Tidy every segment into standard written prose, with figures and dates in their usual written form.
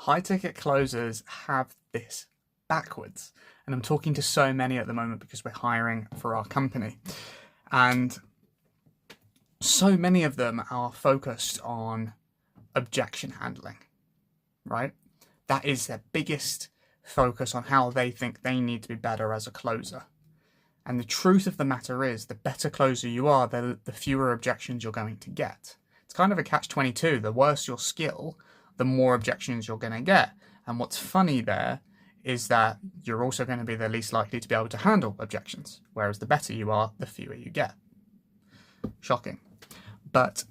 high ticket closers have this backwards. And I'm talking to so many at the moment because we're hiring for our company. And so many of them are focused on objection handling, right? That is their biggest focus on how they think they need to be better as a closer. And the truth of the matter is, the better closer you are, the fewer objections you're going to get. It's kind of a catch-22. The worse your skill, the more objections you're going to get. And what's funny there is that you're also going to be the least likely to be able to handle objections. Whereas the better you are, the fewer you get. Shocking. But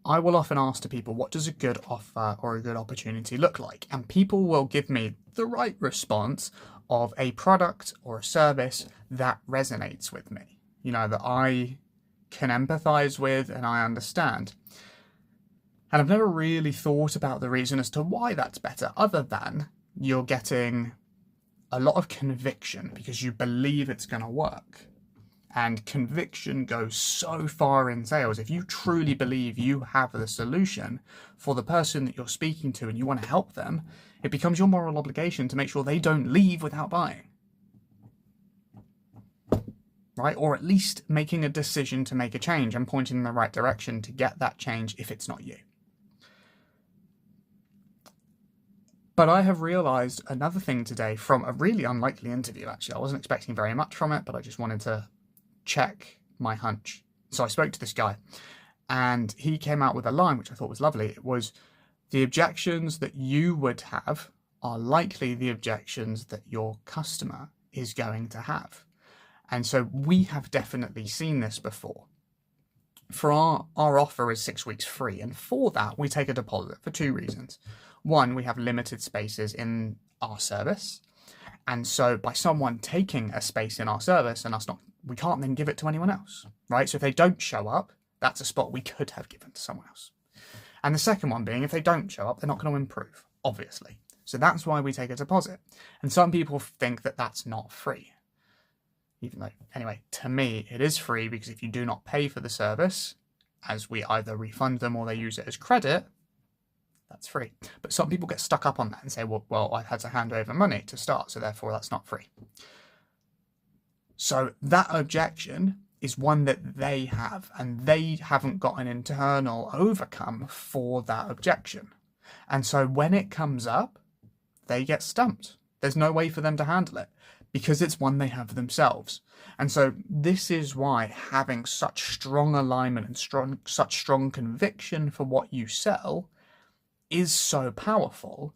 I will often ask to people, what does a good offer or a good opportunity look like? And people will give me the right response of a product or a service that resonates with me, that I can empathize with and I understand. And I've never really thought about the reason as to why that's better, other than you're getting a lot of conviction because you believe it's going to work. And conviction goes so far in sales. If you truly believe you have the solution for the person that you're speaking to and you want to help them, it becomes your moral obligation to make sure they don't leave without buying. Right? Or at least making a decision to make a change and pointing in the right direction to get that change if it's not you. But I have realized another thing today from a really unlikely interview, actually. I wasn't expecting very much from it, but I just wanted to check my hunch. So I spoke to this guy and he came out with a line which I thought was lovely. It was, the objections that you would have are likely the objections that your customer is going to have. And so we have definitely seen this before. For our offer is 6 weeks free, and for that we take a deposit for 2 reasons. One, we have limited spaces in our service, and so by someone taking a space in our service and we can't then give it to anyone else, right? So if they don't show up, that's a spot we could have given to someone else. And the second one being, if they don't show up, they're not going to improve, obviously. So that's why we take a deposit. And some people think that that's not free. Even though, anyway, to me, it is free because if you do not pay for the service, as we either refund them or they use it as credit, that's free. But some people get stuck up on that and say, well, I had to hand over money to start, so therefore that's not free. So that objection is one that they have, and they haven't got an internal overcome for that objection. And so when it comes up, they get stumped. There's no way for them to handle it because it's one they have themselves. And so this is why having such strong alignment and such strong conviction for what you sell is so powerful,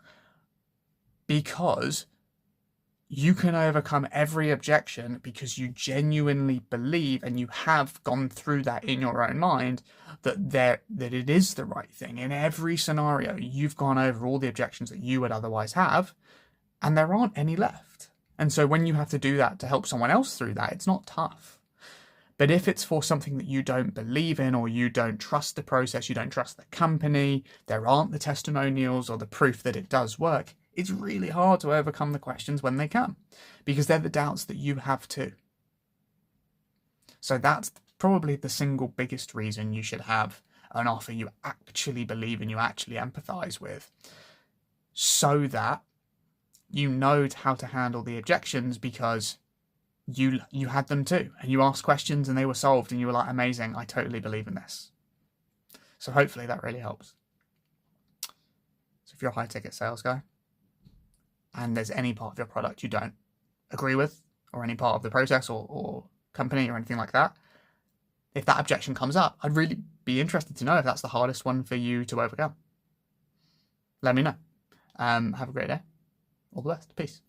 because you can overcome every objection because you genuinely believe, and you have gone through that in your own mind, that it is the right thing. In every scenario, you've gone over all the objections that you would otherwise have, and there aren't any left. And so when you have to do that to help someone else through that, it's not tough. But if it's for something that you don't believe in, or you don't trust the process, you don't trust the company, there aren't the testimonials or the proof that it does work, it's really hard to overcome the questions when they come, because they're the doubts that you have too. So that's probably the single biggest reason you should have an offer you actually believe in, you actually empathize with, so that you know how to handle the objections, because you had them too, and you asked questions and they were solved, and you were like, amazing, I totally believe in this. So hopefully that really helps. So if you're a high ticket sales guy and there's any part of your product you don't agree with, or any part of the process or company or anything like that, if that objection comes up, I'd really be interested to know if that's the hardest one for you to overcome. Let me know. Have a great day. All the best. Peace.